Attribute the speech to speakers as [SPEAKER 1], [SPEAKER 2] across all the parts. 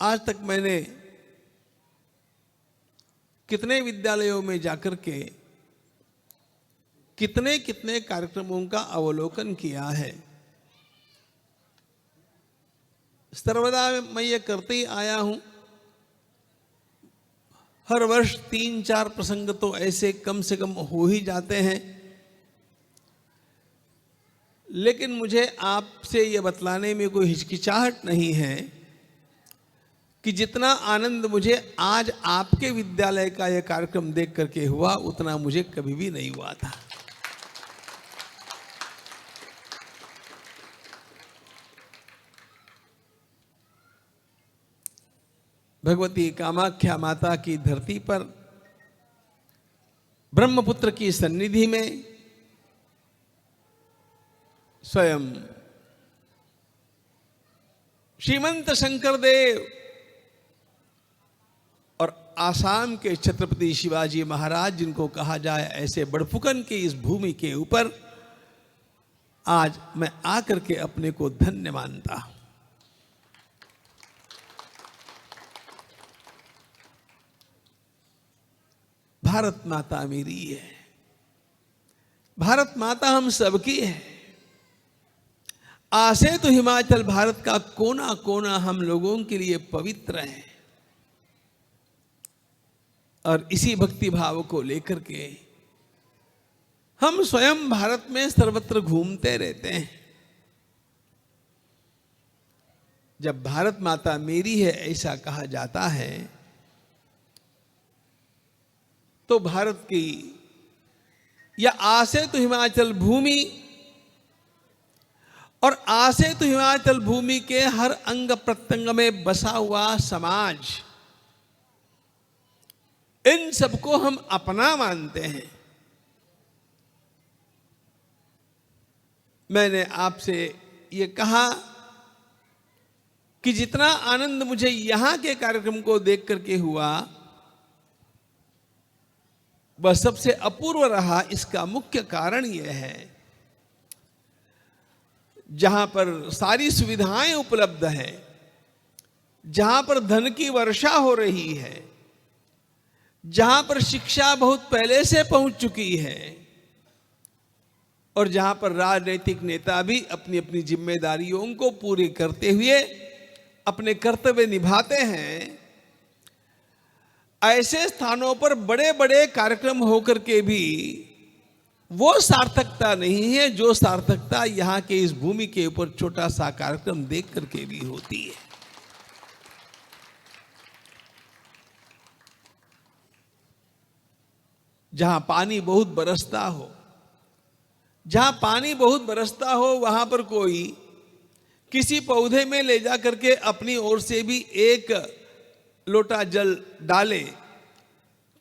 [SPEAKER 1] आज तक मैंने कितने विद्यालयों में जाकर के कितने कितने कार्यक्रमों का अवलोकन किया है। सर्वदा मैं ये करते ही आया हूं। हर वर्ष 3-4 प्रसंग तो ऐसे कम से कम हो ही जाते हैं। लेकिन मुझे आपसे ये बतलाने में कोई हिचकिचाहट नहीं है कि जितना आनंद मुझे आज आपके विद्यालय का यह कार्यक्रम देख करके हुआ, उतना मुझे कभी भी नहीं हुआ था। भगवती कामाख्या माता की धरती पर ब्रह्मपुत्र की सन्निधि में स्वयं श्रीमंत शंकर देव और आसाम के छत्रपति शिवाजी महाराज, जिनको कहा जाए ऐसे बड़फुकन की इस भूमि के ऊपर आज मैं आकर के अपने को धन्य मानता हूं। भारत माता मेरी है, भारत माता हम सबकी है। आसे तो हिमाचल भारत का कोना कोना हम लोगों के लिए पवित्र है। और इसी भक्ति भाव को लेकर के हम स्वयं भारत में सर्वत्र घूमते रहते हैं। जब भारत माता मेरी है ऐसा कहा जाता है तो भारत की या आसे तो हिमाचल भूमि और आसे तो हिमाचल भूमि के हर अंग प्रत्यंग में बसा हुआ समाज, इन सबको हम अपना मानते हैं। मैंने आपसे ये कहा कि जितना आनंद मुझे यहां के कार्यक्रम को देख करके हुआ वह सबसे अपूर्व रहा। इसका मुख्य कारण यह है, जहां पर सारी सुविधाएं उपलब्ध है, जहां पर धन की वर्षा हो रही है, जहां पर शिक्षा बहुत पहले से पहुंच चुकी है और जहां पर राजनीतिक नेता भी अपनी अपनी जिम्मेदारियों को पूरी करते हुए अपने कर्तव्य निभाते हैं, ऐसे स्थानों पर बड़े बड़े कार्यक्रम होकर के भी वो सार्थकता नहीं है जो सार्थकता यहां के इस भूमि के ऊपर छोटा सा कार्यक्रम देख करके भी होती है। जहां पानी बहुत बरसता हो, जहां पानी बहुत बरसता हो, वहां पर कोई किसी पौधे में ले जा करके अपनी ओर से भी एक लोटा जल डाले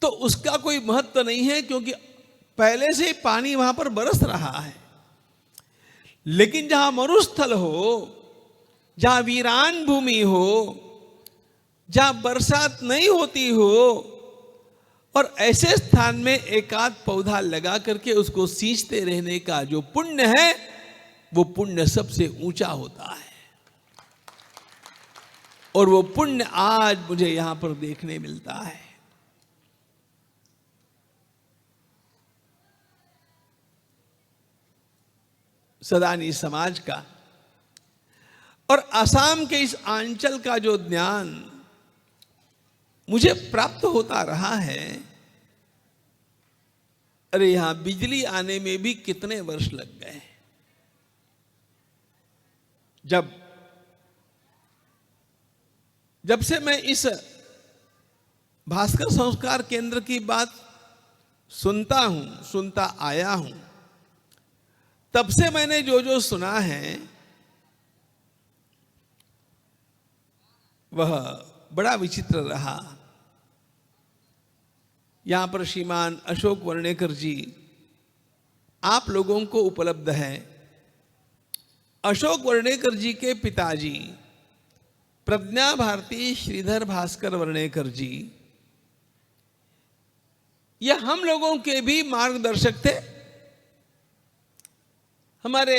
[SPEAKER 1] तो उसका कोई महत्व नहीं है, क्योंकि पहले से ही पानी वहां पर बरस रहा है। लेकिन जहां मरुस्थल हो, जहां वीरान भूमि हो, जहां बरसात नहीं होती हो और ऐसे स्थान में एक आध पौधा लगा करके उसको सींचते रहने का जो पुण्य है, वो पुण्य सबसे ऊंचा होता है। और वो पुण्य आज मुझे यहां पर देखने मिलता है। सदानी समाज का और आसाम के इस आंचल का जो ज्ञान मुझे प्राप्त होता रहा है, अरे यहां बिजली आने में भी कितने वर्ष लग गए। जब से मैं इस भास्कर संस्कार केंद्र की बात सुनता आया हूं, तब से मैंने जो जो सुना है वह बड़ा विचित्र रहा। यहां पर श्रीमान अशोक वर्णेकर जी आप लोगों को उपलब्ध है। अशोक वर्णेकर जी के पिताजी प्रज्ञा भारती श्रीधर भास्कर वर्णेकर जी, यह हम लोगों के भी मार्गदर्शक थे। हमारे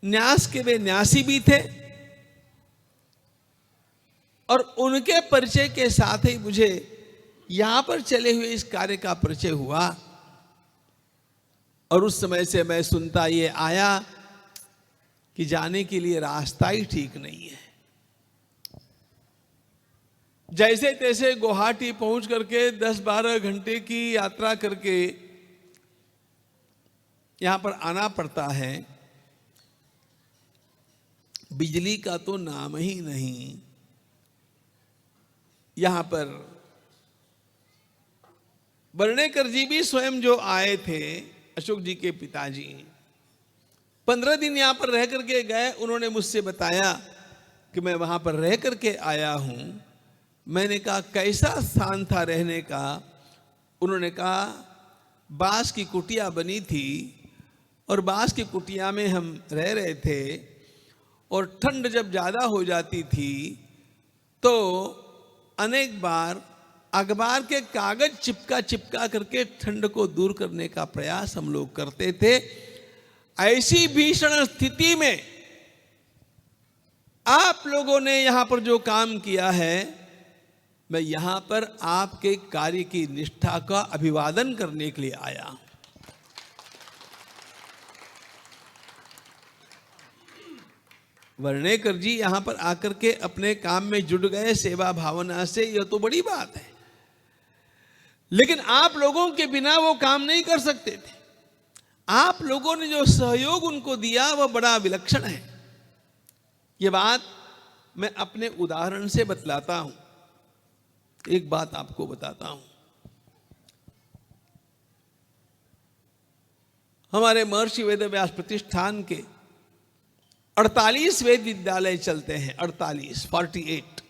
[SPEAKER 1] न्यास के वे न्यासी भी थे और उनके परिचय के साथ ही मुझे यहां पर चले हुए इस कार्य का परिचय हुआ। और उस समय से मैं सुनता ये आया कि जाने के लिए रास्ता ही ठीक नहीं है। जैसे तैसे गुवाहाटी पहुंच करके 10-12 घंटे की यात्रा करके यहां पर आना पड़ता है। बिजली का तो नाम ही नहीं। यहां पर वर्णेकर जी भी स्वयं जो आए थे, अशोक जी के पिताजी, 15 दिन यहां पर रह करके गए। उन्होंने मुझसे बताया कि मैं वहां पर रह करके आया हूं। मैंने कहा कैसा स्थान था रहने का? उन्होंने कहा बांस की कुटिया बनी थी और बांस की कुटिया में हम रह रहे थे, और ठंड जब ज्यादा हो जाती थी तो अनेक बार अखबार के कागज चिपका चिपका करके ठंड को दूर करने का प्रयास हम लोग करते थे। ऐसी भीषण स्थिति में आप लोगों ने यहां पर जो काम किया है, मैं यहां पर आपके कार्य की निष्ठा का अभिवादन करने के लिए आया। वर्णेकर जी यहां पर आकर के अपने काम में जुट गए सेवा भावना से, यह तो बड़ी बात है। लेकिन आप लोगों के बिना वो काम नहीं कर सकते थे। आप लोगों ने जो सहयोग उनको दिया वह बड़ा विलक्षण है। यह बात मैं अपने उदाहरण से बतलाता हूं। एक बात आपको बताता हूं। हमारे महर्षि वेदव्यास प्रतिष्ठान के 48 वेद विद्यालय चलते हैं, 48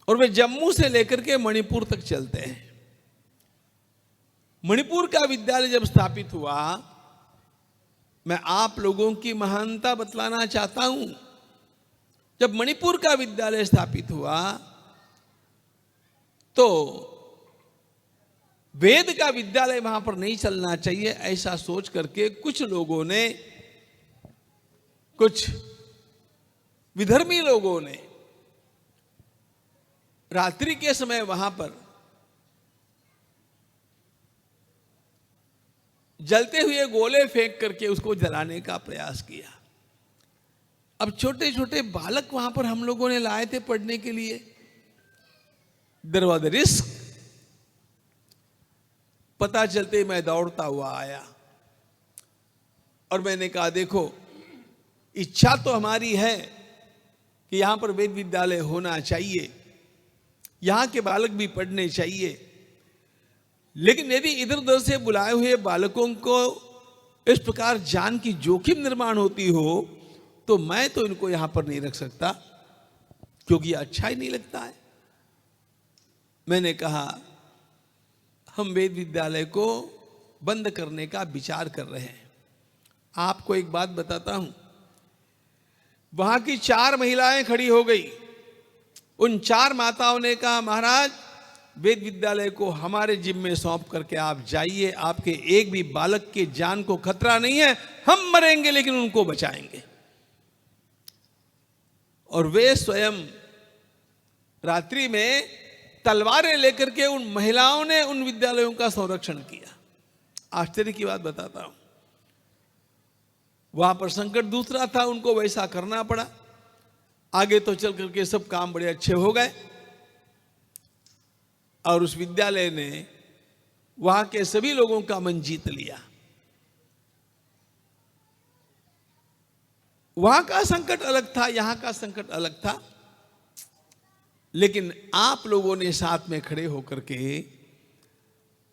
[SPEAKER 1] और वे जम्मू से लेकर के मणिपुर तक चलते हैं। मणिपुर का विद्यालय जब स्थापित हुआ, मैं आप लोगों की महानता बतलाना चाहता हूं। जब मणिपुर का विद्यालय स्थापित हुआ तो वेद का विद्यालय वहां पर नहीं चलना चाहिए, ऐसा सोच करके कुछ लोगों ने, कुछ विधर्मी लोगों ने रात्रि के समय वहां पर जलते हुए गोले फेंक करके उसको जलाने का प्रयास किया। अब छोटे छोटे बालक वहां पर हम लोगों ने लाए थे पढ़ने के लिए। There was the risk. पता चलते मैं दौड़ता हुआ आया और मैंने कहा देखो, इच्छा तो हमारी है कि यहां पर वेद विद्यालय होना चाहिए, यहां के बालक भी पढ़ने चाहिए, लेकिन यदि इधर उधर से बुलाए हुए बालकों को इस प्रकार जान की जोखिम निर्माण होती हो तो मैं तो इनको यहां पर नहीं रख सकता, क्योंकि अच्छा ही नहीं लगता है। मैंने कहा हम वेद विद्यालय को बंद करने का विचार कर रहे हैं। आपको एक बात बताता हूं, वहां की 4 महिलाएं खड़ी हो गई। उन 4 माताओं ने कहा महाराज वेद विद्यालय को हमारे जिम्मे सौंप करके आप जाइए, आपके एक भी बालक के जान को खतरा नहीं है, हम मरेंगे लेकिन उनको बचाएंगे। और वे स्वयं रात्रि में तलवारें लेकर के उन महिलाओं ने उन विद्यालयों का संरक्षण किया। आश्चर्य की बात बताता हूं, वहां पर संकट दूसरा था, उनको वैसा करना पड़ा। आगे तो चल करके सब काम बड़े अच्छे हो गए और उस विद्यालय ने वहां के सभी लोगों का मन जीत लिया। वहां का संकट अलग था, यहां का संकट अलग था, लेकिन आप लोगों ने साथ में खड़े होकर के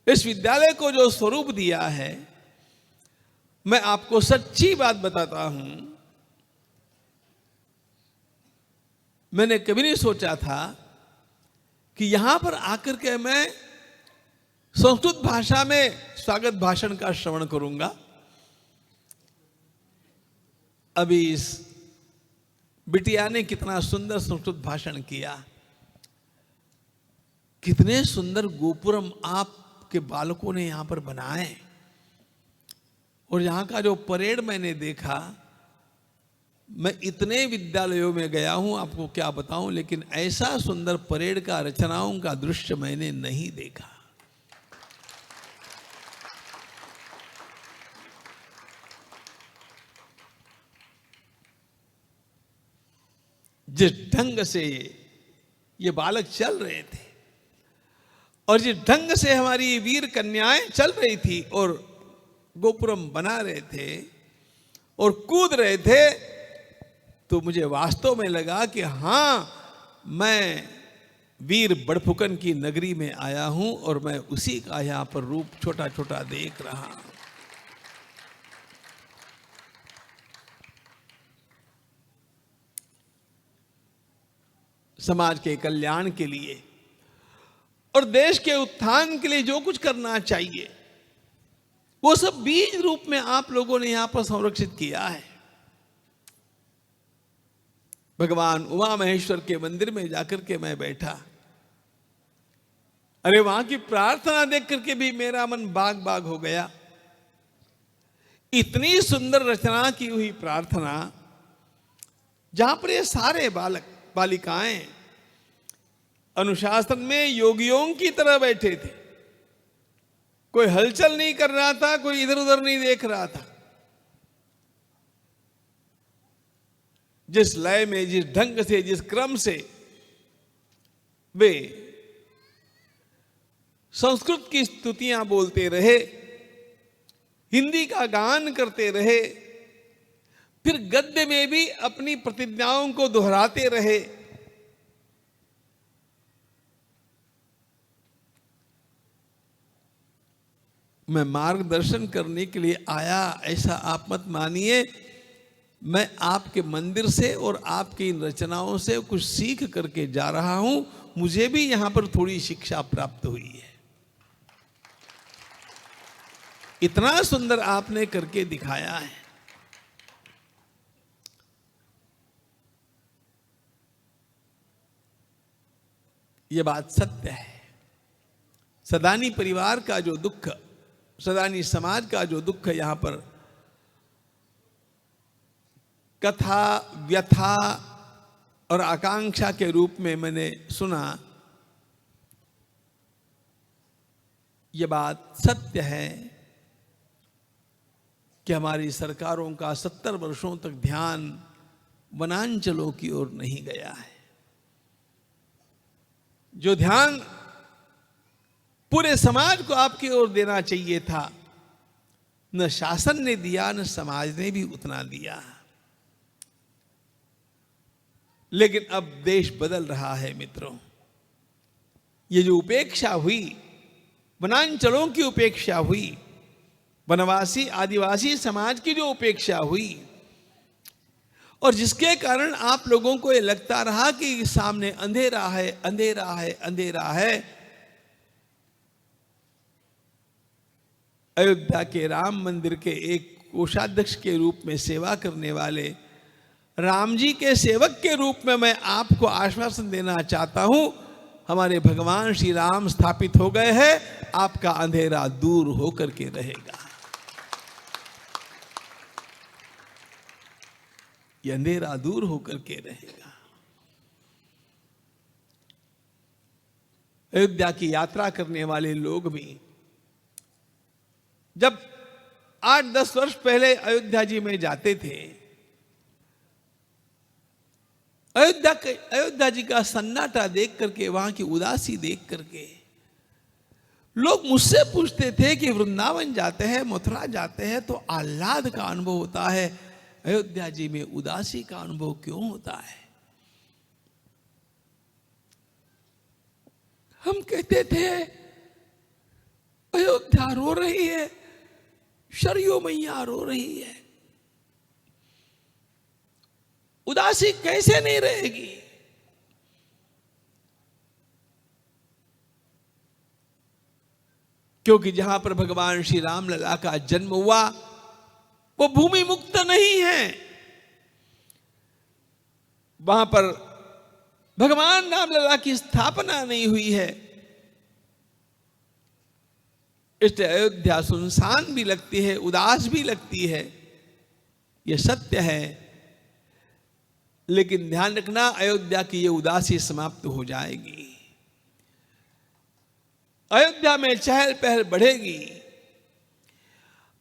[SPEAKER 1] इस विद्यालय को जो स्वरूप दिया है, मैं आपको सच्ची बात बताता हूं, मैंने कभी नहीं सोचा था कि यहां पर आकर के मैं संस्कृत भाषा में स्वागत भाषण का श्रवण करूंगा। अभी इस बिटिया ने कितना सुंदर संस्कृत भाषण किया, कितने सुंदर गोपुरम आपके बालकों ने यहां पर बनाए, और यहां का जो परेड मैंने देखा, मैं इतने विद्यालयों में गया हूं, आपको क्या बताऊं, लेकिन ऐसा सुंदर परेड का रचनाओं का दृश्य मैंने नहीं देखा। जिस ढंग से ये बालक चल रहे थे और जिस ढंग से हमारी वीर कन्याएं चल रही थी और गोपुरम बना रहे थे और कूद रहे थे, तो मुझे वास्तव में लगा कि हां, मैं वीर बड़फुकन की नगरी में आया हूं और मैं उसी का यहां पर रूप छोटा छोटा देख रहा हूं। समाज के कल्याण के लिए और देश के उत्थान के लिए जो कुछ करना चाहिए, वो सब बीज रूप में आप लोगों ने यहां पर संरक्षित किया है। भगवान उमा महेश्वर के मंदिर में जाकर के मैं बैठा, अरे वहां की प्रार्थना देख करके भी मेरा मन बाग बाग हो गया। इतनी सुंदर रचना की हुई प्रार्थना, जहां पर ये सारे बालक बालिकाएं अनुशासन में योगियों की तरह बैठे थे। कोई हलचल नहीं कर रहा था, कोई इधर उधर नहीं देख रहा था। जिस लय में, जिस ढंग से, जिस क्रम से वे संस्कृत की स्तुतियां बोलते रहे, हिंदी का गान करते रहे, फिर गद्य में भी अपनी प्रतिज्ञाओं को दोहराते रहे, मैं मार्गदर्शन करने के लिए आया ऐसा आप मत मानिए। मैं आपके मंदिर से और आपकी इन रचनाओं से कुछ सीख करके जा रहा हूं। मुझे भी यहां पर थोड़ी शिक्षा प्राप्त हुई है। इतना सुंदर आपने करके दिखाया है। यह बात सत्य है। सदानी परिवार का जो दुख, सदानी समाज का जो दुख यहां पर कथा, व्यथा और आकांक्षा के रूप में मैंने सुना, यह बात सत्य है कि हमारी सरकारों का 70 वर्षों तक ध्यान वनांचलों की ओर नहीं गया है। जो ध्यान पूरे समाज को आपकी ओर देना चाहिए था, न शासन ने दिया, न समाज ने भी उतना दिया। लेकिन अब देश बदल रहा है मित्रों। ये जो उपेक्षा हुई, वनांचलों की उपेक्षा हुई, वनवासी आदिवासी समाज की जो उपेक्षा हुई, और जिसके कारण आप लोगों को ये लगता रहा कि सामने अंधेरा है, अंधेरा है, अंधेरा है। अयोध्या के राम मंदिर के एक कोषाध्यक्ष के रूप में सेवा करने वाले राम जी के सेवक के रूप में मैं आपको आश्वासन देना चाहता हूं, हमारे भगवान श्री राम स्थापित हो गए हैं। आपका अंधेरा दूर होकर के रहेगा। ये अंधेरा दूर होकर के रहेगा। अयोध्या की यात्रा करने वाले लोग भी जब 8-10 वर्ष पहले अयोध्या जी में जाते थे, अयोध्या जी का सन्नाटा देख करके, वहां की उदासी देख करके लोग मुझसे पूछते थे कि वृंदावन जाते हैं, मथुरा जाते हैं तो आह्लाद का अनुभव होता है, अयोध्या जी में उदासी का अनुभव क्यों होता है? हम कहते थे अयोध्या रो रही है, शरयू मैया रो रही है, उदासी कैसे नहीं रहेगी? क्योंकि जहां पर भगवान श्री राम लला का जन्म हुआ वो भूमि मुक्त नहीं है। वहां पर भगवान राम लला की स्थापना नहीं हुई है। इसलिए अयोध्या सुनसान भी लगती है, उदास भी लगती है। यह सत्य है। लेकिन ध्यान रखना, अयोध्या की ये उदासी समाप्त हो जाएगी। अयोध्या में चहल पहल बढ़ेगी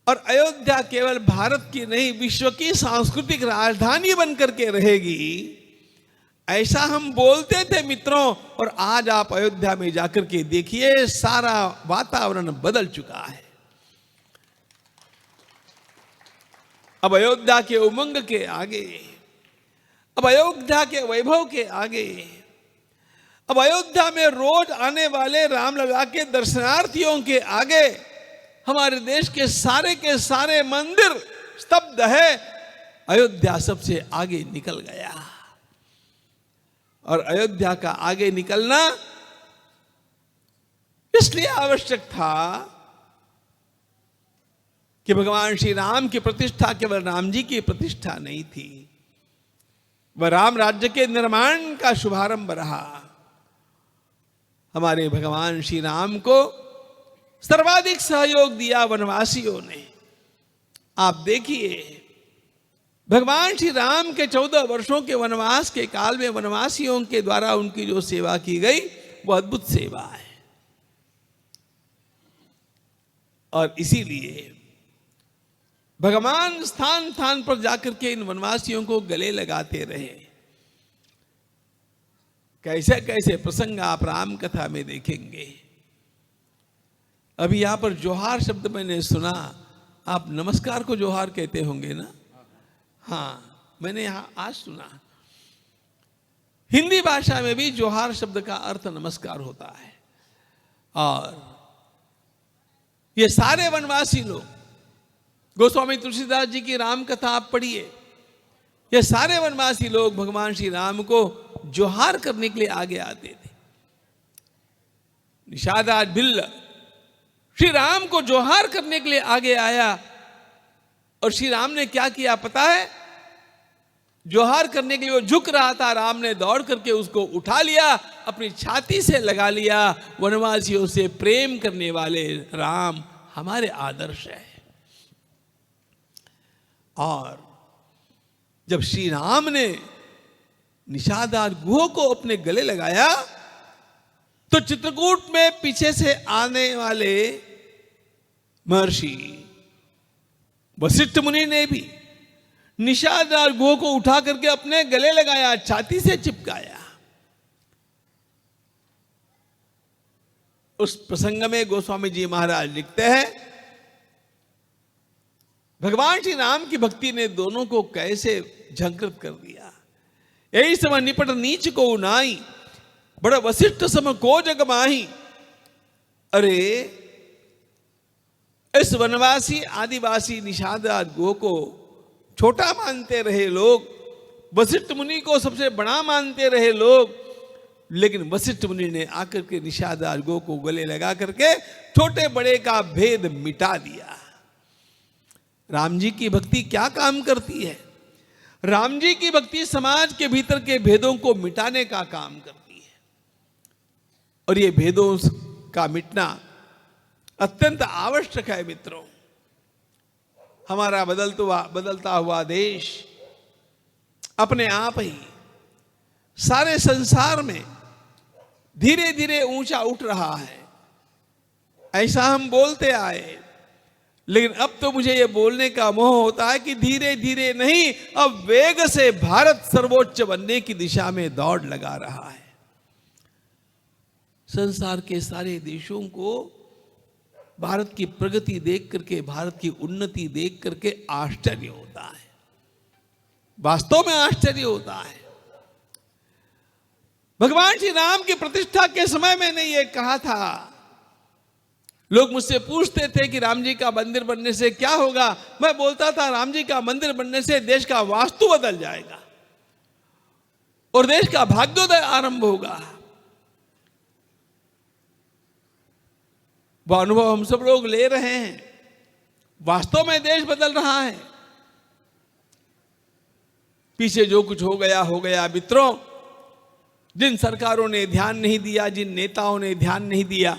[SPEAKER 1] और अयोध्या केवल भारत की नहीं, विश्व की सांस्कृतिक राजधानी बनकर के रहेगी। ऐसा हम बोलते थे मित्रों, और आज आप अयोध्या में जाकर के देखिए, सारा वातावरण बदल चुका है। अब अयोध्या के उमंग के आगे, अब अयोध्या के वैभव के आगे, अब अयोध्या में रोज आने वाले रामलला के दर्शनार्थियों के आगे हमारे देश के सारे मंदिर स्तब्ध है। अयोध्या सबसे आगे निकल गया, और अयोध्या का आगे निकलना इसलिए आवश्यक था कि भगवान श्री राम की प्रतिष्ठा केवल राम जी की प्रतिष्ठा नहीं थी, वह राम राज्य के निर्माण का शुभारंभ रहा। हमारे भगवान श्री राम को सर्वाधिक सहयोग दिया वनवासियों ने। आप देखिए, भगवान श्री राम के 14 वर्षों के वनवास के काल में वनवासियों के द्वारा उनकी जो सेवा की गई, वो अद्भुत सेवा है। और इसीलिए भगवान स्थान स्थान पर जाकर के इन वनवासियों को गले लगाते रहे। कैसे कैसे प्रसंग आप राम कथा में देखेंगे। अभी यहां पर जोहार शब्द मैंने सुना, आप नमस्कार को जोहार कहते होंगे ना? हाँ, मैंने यहां आज सुना। हिंदी भाषा में भी जोहार शब्द का अर्थ नमस्कार होता है। और ये सारे वनवासी लोग, गोस्वामी तुलसीदास जी की राम कथा आप पढ़िए, ये सारे वनवासी लोग भगवान श्री राम को जोहार करने के लिए आगे आते थे। निषादाज भिल्ल श्री राम को जोहार करने के लिए आगे आया, और श्री राम ने क्या किया पता है? जोहार करने के लिए वो झुक रहा था, राम ने दौड़ करके उसको उठा लिया, अपनी छाती से लगा लिया। वनवासियों से प्रेम करने वाले राम हमारे आदर्श है। और जब श्री राम ने निषादार गुह को अपने गले लगाया, तो चित्रकूट में पीछे से आने वाले महर्षि वशिष्ठ मुनि ने भी निषादार गुह को उठा करके अपने गले लगाया, छाती से चिपकाया। उस प्रसंग में गोस्वामी जी महाराज लिखते हैं, भगवान श्री राम की भक्ति ने दोनों को कैसे झंकृत कर दिया। यही समय निपट नीच को उनाई, बड़ा वशिष्ठ सम को जग माही। अरे इस वनवासी आदिवासी निषादार गो को छोटा मानते रहे लोग, वशिष्ठ मुनि को सबसे बड़ा मानते रहे लोग, लेकिन वशिष्ठ मुनि ने आकर के निषादार गो को गले लगा करके छोटे बड़े का भेद मिटा दिया। राम जी की भक्ति क्या काम करती है? राम जी की भक्ति समाज के भीतर के भेदों को मिटाने का काम करती है, और ये भेदों का मिटना अत्यंत आवश्यक है मित्रों। हमारा बदलता हुआ देश अपने आप ही सारे संसार में धीरे धीरे ऊंचा उठ रहा है, ऐसा हम बोलते आए। लेकिन अब तो मुझे ये बोलने का मोह होता है कि धीरे धीरे नहीं, अब वेग से भारत सर्वोच्च बनने की दिशा में दौड़ लगा रहा है। संसार के सारे देशों को भारत की प्रगति देख करके, भारत की उन्नति देख करके आश्चर्य होता है, वास्तव में आश्चर्य होता है। भगवान श्री राम की प्रतिष्ठा के समय मैंने ये कहा था, लोग मुझसे पूछते थे कि राम जी का मंदिर बनने से क्या होगा। मैं बोलता था, राम जी का मंदिर बनने से देश का वास्तु बदल जाएगा और देश का भाग्योदय आरंभ होगा। वह अनुभव हम सब लोग ले रहे हैं। वास्तव में देश बदल रहा है। पीछे जो कुछ हो गया मित्रों। जिन सरकारों ने ध्यान नहीं दिया, जिन नेताओं ने ध्यान नहीं दिया,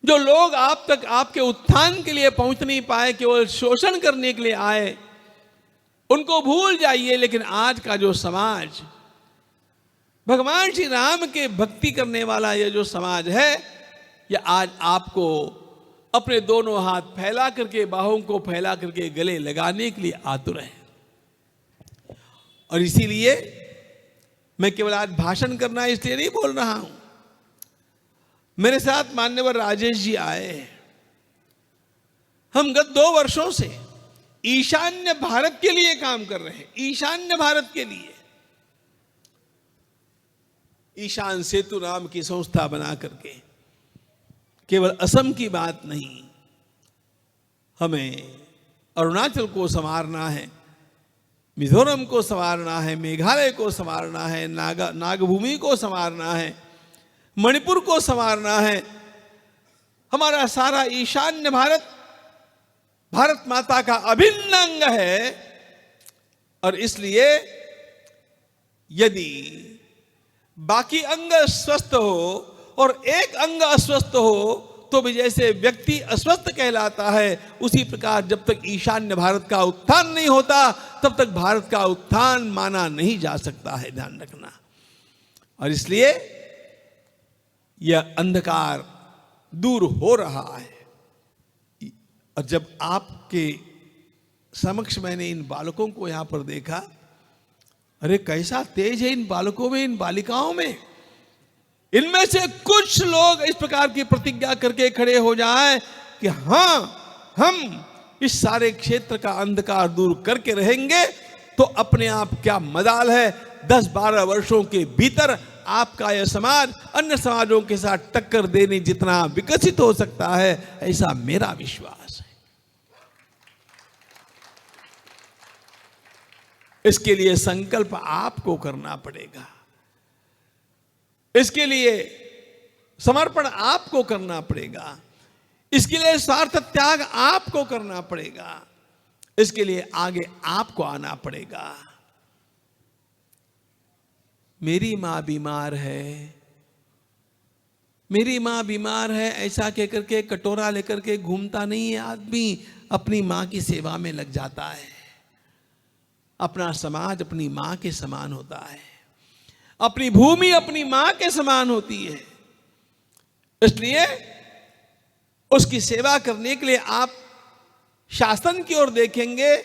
[SPEAKER 1] जो लोग आप तक आपके उत्थान के लिए पहुंच नहीं पाए, केवल शोषण करने के लिए आए, उनको भूल जाइए। लेकिन आज का जो समाज, भगवान श्री राम के भक्ति करने वाला यह जो समाज है, यह आज आपको अपने दोनों हाथ फैला करके, बाहों को फैला करके गले लगाने के लिए आतुर है। और इसीलिए मैं केवल आज भाषण करना इसलिए नहीं बोल रहा हूं। मेरे साथ मान्यवर राजेश जी आए। हम गत 2 वर्षों से ईशान्य भारत के लिए काम कर रहे हैं। ईशान्य भारत के लिए ईशान सेतु नाम की संस्था बना करके, केवल असम की बात नहीं, हमें अरुणाचल को संवारना है, मिजोरम को संवारना है, मेघालय को संवारना है, नागभूमि को संवारना है, मणिपुर को संवारना है। हमारा सारा ईशान्य भारत भारत माता का अभिन्न अंग है। और इसलिए यदि बाकी अंग स्वस्थ हो और एक अंग अस्वस्थ हो तो भी जैसे व्यक्ति अस्वस्थ कहलाता है, उसी प्रकार जब तक ईशान्य भारत का उत्थान नहीं होता तब तक भारत का उत्थान माना नहीं जा सकता है, ध्यान रखना। और इसलिए यह अंधकार दूर हो रहा है। और जब आपके समक्ष मैंने इन बालकों को यहां पर देखा, अरे कैसा तेज है इन बालकों में, इन बालिकाओं में। इनमें से कुछ लोग इस प्रकार की प्रतिज्ञा करके खड़े हो जाएं कि हां, हम इस सारे क्षेत्र का अंधकार दूर करके रहेंगे, तो अपने आप क्या मजाल है। 10-12 वर्षों के भीतर आपका यह समाज अन्य समाजों के साथ टक्कर देने जितना विकसित हो सकता है, ऐसा मेरा विश्वास है। इसके लिए संकल्प आपको करना पड़ेगा, इसके लिए समर्पण आपको करना पड़ेगा, इसके लिए स्वार्थ त्याग आपको करना पड़ेगा, इसके लिए आगे आपको आना पड़ेगा। मेरी मां बीमार है, मेरी मां बीमार है ऐसा कहकर के कटोरा लेकर के घूमता नहीं है आदमी, अपनी मां की सेवा में लग जाता है। अपना समाज अपनी मां के समान होता है, अपनी भूमि अपनी मां के समान होती है। इसलिए उसकी सेवा करने के लिए आप शासन की ओर देखेंगे,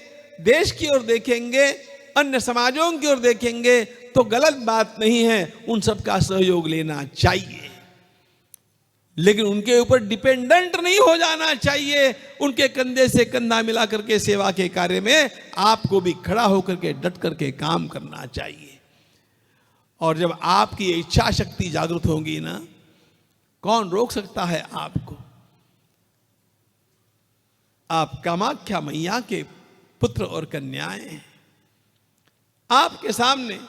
[SPEAKER 1] देश की ओर देखेंगे, अन्य समाजों की ओर देखेंगे तो गलत बात नहीं है, उन सबका सहयोग लेना चाहिए। लेकिन उनके ऊपर डिपेंडेंट नहीं हो जाना चाहिए। उनके कंधे से कंधा मिला करके सेवा के कार्य में आपको भी खड़ा होकर के डट करके काम करना चाहिए। और जब आपकी इच्छा शक्ति जागृत होगी ना, कौन रोक सकता है आपको। आप कामाख्या मैया के पुत्र और कन्याएं हैं। आपके सामने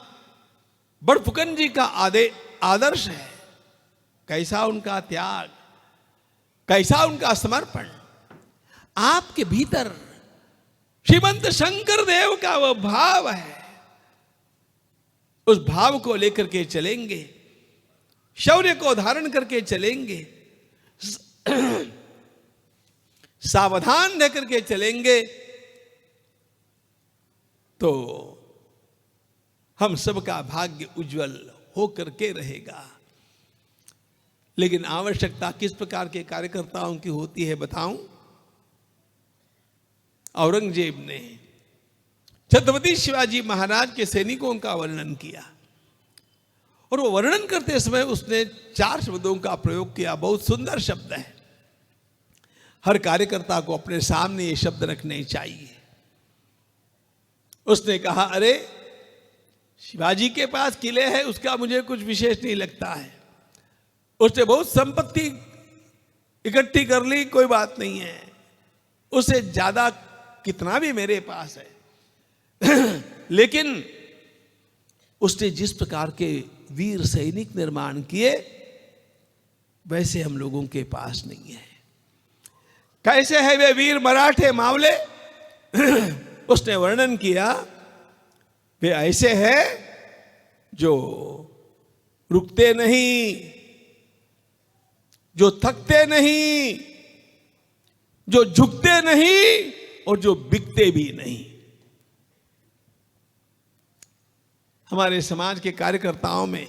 [SPEAKER 1] बड़फुकन जी का आदर्श है। कैसा उनका त्याग, कैसा उनका समर्पण। आपके भीतर श्रीमंत शंकर देव का वह भाव है, उस भाव को लेकर के चलेंगे, शौर्य को धारण करके चलेंगे, सावधान रहकर के चलेंगे, तो हम सबका भाग्य उज्जवल होकर के रहेगा। लेकिन आवश्यकता किस प्रकार के कार्यकर्ताओं की होती है बताऊं। औरंगजेब ने छत्रपति शिवाजी महाराज के सैनिकों का वर्णन किया, और वो वर्णन करते समय उसने 4 शब्दों का प्रयोग किया। बहुत सुंदर शब्द है, हर कार्यकर्ता को अपने सामने ये शब्द रखने चाहिए। उसने कहा, अरे शिवाजी के पास किले हैं, उसका मुझे कुछ विशेष नहीं लगता है, उसने बहुत संपत्ति इकट्ठी कर ली, कोई बात नहीं है, उससे ज्यादा कितना भी मेरे पास है लेकिन उसने जिस प्रकार के वीर सैनिक निर्माण किए वैसे हम लोगों के पास नहीं है। कैसे है वे वीर मराठे मावले उसने वर्णन किया, वे ऐसे हैं जो रुकते नहीं, जो थकते नहीं, जो झुकते नहीं और जो बिकते भी नहीं। हमारे समाज के कार्यकर्ताओं में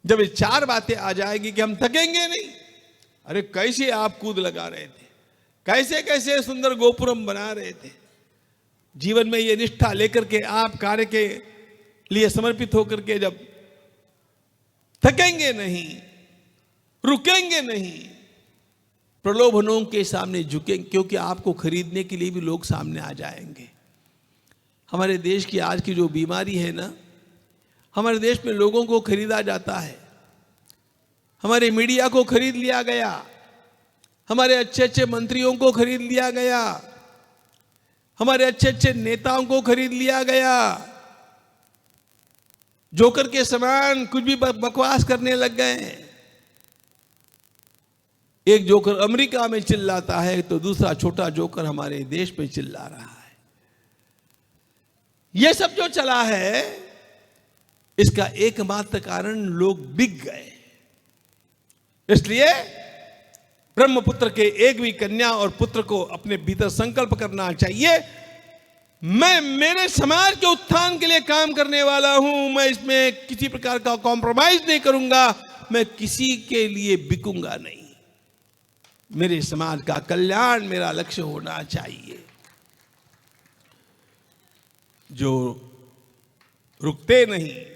[SPEAKER 1] जब ये 4 बातें आ जाएगी कि हम थकेंगे नहीं, अरे कैसे आप कूद लगा रहे थे, कैसे कैसे सुंदर गोपुरम बना रहे थे, जीवन में ये निष्ठा लेकर के आप कार्य के लिए समर्पित होकर के जब थकेंगे नहीं, रुकेंगे नहीं, प्रलोभनों के सामने झुकेंगे, क्योंकि आपको खरीदने के लिए भी लोग सामने आ जाएंगे। हमारे देश की आज की जो बीमारी है ना, हमारे देश में लोगों को खरीदा जाता है, हमारे मीडिया को खरीद लिया गया, हमारे अच्छे अच्छे मंत्रियों को खरीद लिया गया, हमारे अच्छे अच्छे नेताओं को खरीद लिया गया, जोकर के समान कुछ भी बकवास करने लग गए। एक जोकर अमेरिका में चिल्लाता है तो दूसरा छोटा जोकर हमारे देश में चिल्ला रहा है। यह सब जो चला है, इसका एकमात्र कारण लोग बिक गए। इसलिए ब्रह्मपुत्र के एक भी कन्या और पुत्र को अपने भीतर संकल्प करना चाहिए, मैं मेरे समाज के उत्थान के लिए काम करने वाला हूं, मैं इसमें किसी प्रकार का कॉम्प्रोमाइज नहीं करूंगा, मैं किसी के लिए बिकूंगा नहीं, मेरे समाज का कल्याण मेरा लक्ष्य होना चाहिए। जो रुकते नहीं,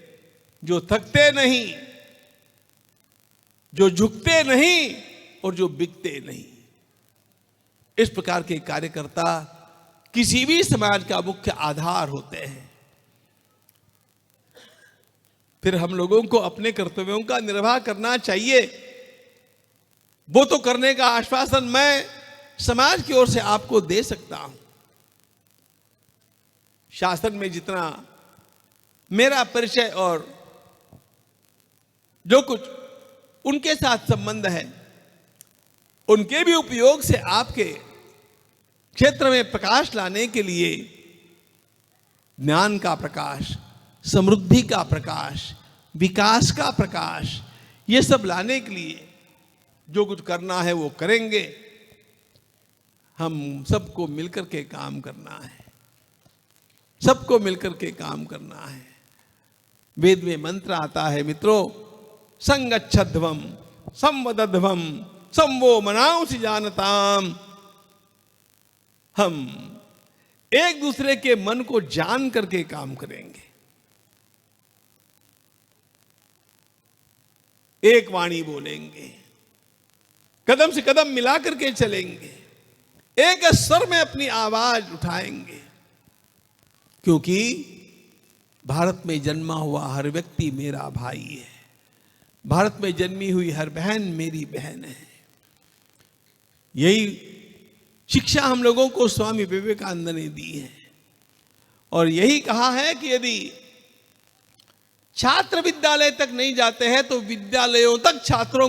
[SPEAKER 1] जो थकते नहीं, जो झुकते नहीं और जो बिकते नहीं, इस प्रकार के कार्यकर्ता किसी भी समाज का मुख्य आधार होते हैं। फिर हम लोगों को अपने कर्तव्यों का निर्वाह करना चाहिए। वो तो करने का आश्वासन मैं समाज की ओर से आपको दे सकता हूं। शासन में जितना मेरा परिचय और जो कुछ उनके साथ संबंध है, उनके भी उपयोग से आपके क्षेत्र में प्रकाश लाने के लिए ज्ञान का प्रकाश, समृद्धि का प्रकाश, विकास का प्रकाश, ये सब लाने के लिए जो कुछ करना है वो करेंगे। हम सबको मिलकर के काम करना है, सबको मिलकर के काम करना है। वेद में मंत्र आता है मित्रों, संगच्छध्वम संवदध्वम संवो मनांसि जानताम। हम एक दूसरे के मन को जान करके काम करेंगे, एक वाणी बोलेंगे, कदम से कदम मिला करके चलेंगे, एक स्वर में अपनी आवाज उठाएंगे, क्योंकि भारत में जन्मा हुआ हर व्यक्ति मेरा भाई है, भारत में जन्मी हुई हर बहन मेरी बहन है। यही शिक्षा हम लोगों को स्वामी विवेकानंद ने दी है, और यही कहा है कि यदि छात्र विद्यालय तक नहीं जाते हैं तो विद्यालयों तक छात्रों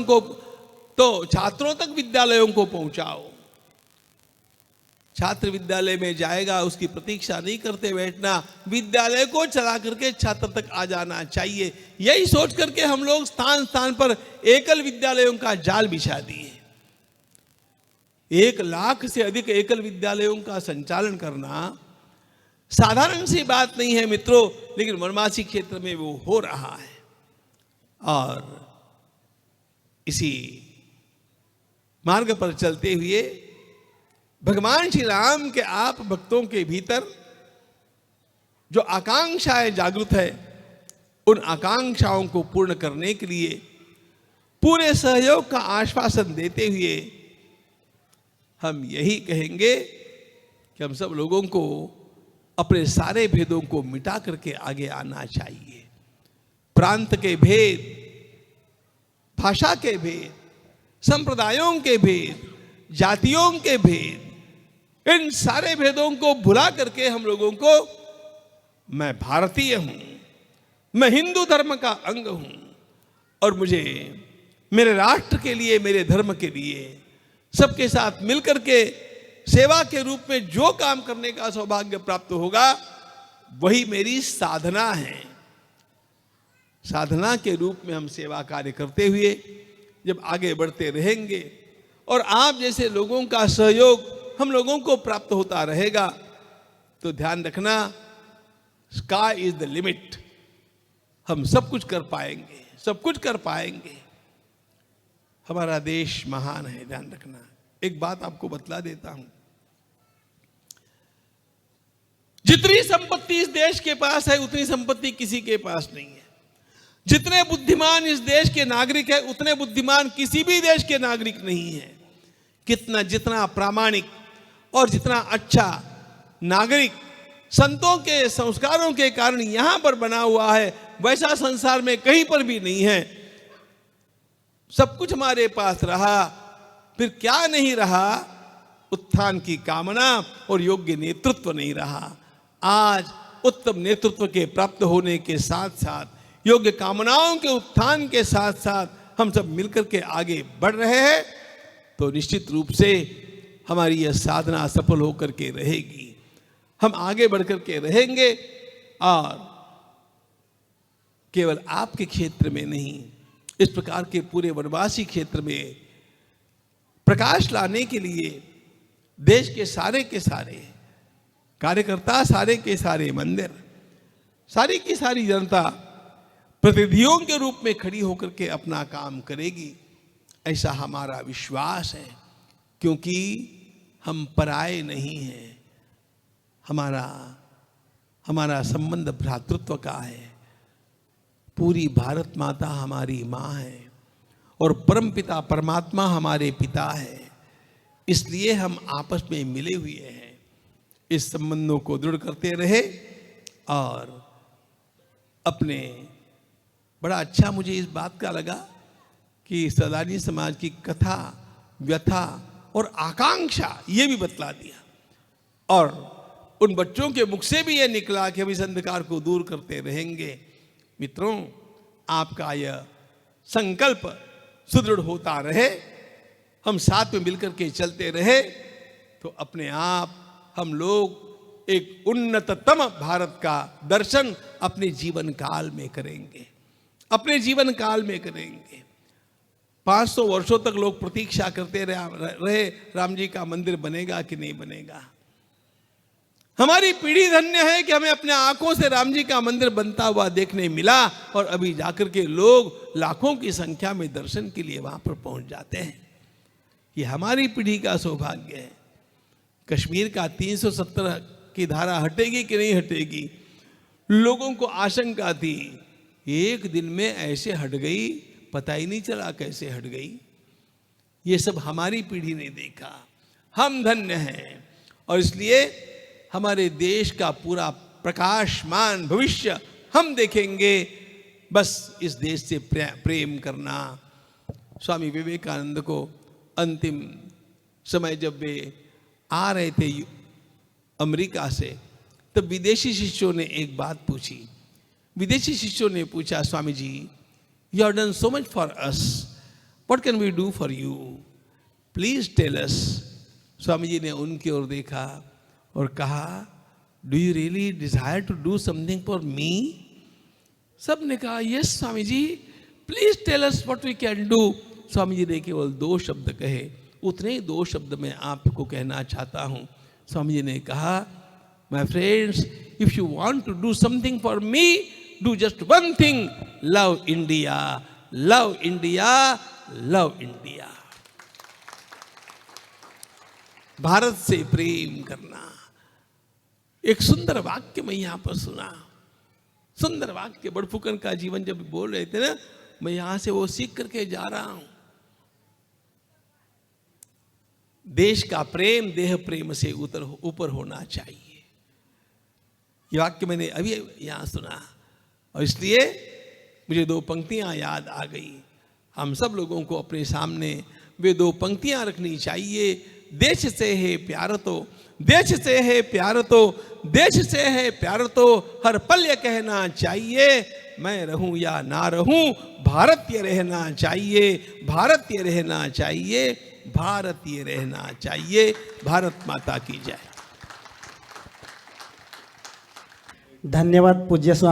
[SPEAKER 1] तक विद्यालयों को पहुंचाओ। छात्र विद्यालय में जाएगा, उसकी प्रतीक्षा नहीं करते बैठना, विद्यालय को चला करके छात्र तक आ जाना चाहिए। यही सोच करके हम लोग स्थान स्थान पर एकल विद्यालयों का जाल बिछा दिए। 1 लाख से अधिक एकल विद्यालयों का संचालन करना साधारण सी बात नहीं है मित्रों, लेकिन वनवासी क्षेत्र में वो हो रहा है। और इसी मार्ग पर चलते हुए भगवान श्री राम के आप भक्तों के भीतर जो आकांक्षाएं जागृत है, उन आकांक्षाओं को पूर्ण करने के लिए पूरे सहयोग का आश्वासन देते हुए हम यही कहेंगे कि हम सब लोगों को अपने सारे भेदों को मिटा करके आगे आना चाहिए। प्रांत के भेद, भाषा के भेद, संप्रदायों के भेद, जातियों के भेद, इन सारे भेदों को भुला करके हम लोगों को मैं भारतीय हूं, मैं हिंदू धर्म का अंग हूं, और मुझे मेरे राष्ट्र के लिए, मेरे धर्म के लिए सबके साथ मिलकर के सेवा के रूप में जो काम करने का सौभाग्य प्राप्त होगा, वही मेरी साधना है। साधना के रूप में हम सेवा कार्य करते हुए जब आगे बढ़ते रहेंगे और आप जैसे लोगों का सहयोग हम लोगों को प्राप्त होता रहेगा, तो ध्यान रखना, स्काई इज द लिमिट। हम सब कुछ कर पाएंगे, सब कुछ कर पाएंगे। हमारा देश महान है, ध्यान रखना। एक बात आपको बतला देता हूं, जितनी संपत्ति इस देश के पास है उतनी संपत्ति किसी के पास नहीं है। जितने बुद्धिमान इस देश के नागरिक है उतने बुद्धिमान किसी भी देश के नागरिक नहीं है। जितना प्रामाणिक और जितना अच्छा नागरिक संतों के संस्कारों के कारण यहां पर बना हुआ है, वैसा संसार में कहीं पर भी नहीं है। सब कुछ हमारे पास रहा, फिर क्या नहीं रहा? उत्थान की कामना और योग्य नेतृत्व नहीं रहा। आज उत्तम नेतृत्व के प्राप्त होने के साथ साथ, योग्य कामनाओं के उत्थान के साथ साथ हम सब मिलकर के आगे बढ़ रहे हैं, तो निश्चित रूप से हमारी यह साधना सफल होकर के रहेगी। हम आगे बढ़कर के रहेंगे और केवल आपके क्षेत्र में नहीं, इस प्रकार के पूरे वनवासी क्षेत्र में प्रकाश लाने के लिए देश के सारे कार्यकर्ता, सारे के सारे मंदिर, सारी की सारी जनता प्रतिनिधियों के रूप में खड़ी होकर के अपना काम करेगी, ऐसा हमारा विश्वास है। क्योंकि हम पराये नहीं हैं, हमारा संबंध भ्रातृत्व का है। पूरी भारत माता हमारी माँ है और परमपिता परमात्मा हमारे पिता है, इसलिए हम आपस में मिले हुए हैं। इस संबंधों को दृढ़ करते रहे और अपने, बड़ा अच्छा मुझे इस बात का लगा कि सदानी समाज की कथा, व्यथा और आकांक्षा ये भी बतला दिया, और उन बच्चों के मुख से भी ये निकला कि हम इस अंधकार को दूर करते रहेंगे। मित्रों, आपका यह संकल्प सुदृढ़ होता रहे, हम साथ में मिलकर के चलते रहे, तो अपने आप हम लोग एक उन्नततम भारत का दर्शन अपने जीवन काल में करेंगे, अपने जीवन काल में करेंगे। 500 वर्षों तक लोग प्रतीक्षा करते रहे राम जी का मंदिर बनेगा कि नहीं बनेगा। हमारी पीढ़ी धन्य है कि हमें अपने आंखों से राम जी का मंदिर बनता हुआ देखने मिला, और अभी जाकर के लोग लाखों की संख्या में दर्शन के लिए वहां पर पहुंच जाते हैं। ये हमारी पीढ़ी का सौभाग्य है। कश्मीर का 370 की धारा हटेगी कि नहीं हटेगी, लोगों को आशंका थी, एक दिन में ऐसे हट गई, पता ही नहीं चला कैसे हट गई। ये सब हमारी पीढ़ी ने देखा। हम धन्य हैं, और इसलिए हमारे देश का पूरा प्रकाशमान भविष्य हम देखेंगे। बस इस देश से प्रेम करना। स्वामी विवेकानंद को अंतिम समय जब वे आ रहे थे अमेरिका से, तब विदेशी शिष्यों ने एक बात पूछी। विदेशी शिष्यों ने पूछा, Swami ji, you have done so much for us, what can we do for you, please tell us. Swami ji ने उनकी ओर देखा और कहा, do you really desire to do something for me? सब ने कहा, yes Swami ji, please tell us what we can do. Swami ji ने केवल 2 शब्द कहे, उतने ही 2 शब्द मैं आपको कहना चाहता हूं। स्वामी जी ने कहा, my friends, if you want to do something for me, do just one thing, love India, love India, love India. Bharat से प्रेम करना। एक सुंदर वाक्य मैं यहां पर सुना, सुंदर वाक्य। बड़फुकन का जीवन जब बोल रहे थे ना, मैं यहां से वो सीख करके जा रहा हूं। देश का प्रेम देह प्रेम से ऊपर होना चाहिए। ये वाक्य मैंने अभी यहां सुना, और इसलिए मुझे 2 पंक्तियां याद आ गई। हम सब लोगों को अपने सामने वे 2 पंक्तियां रखनी चाहिए। देश से है प्यार तो, देश से है प्यार तो, देश से है प्यार तो, हर पल ये कहना चाहिए, मैं रहूं या ना रहूं, भारतीय रहना चाहिए, भारतीय रहना चाहिए, भारतीय रहना चाहिए। भारत माता की जय।
[SPEAKER 2] धन्यवाद पूज्य स्वामी।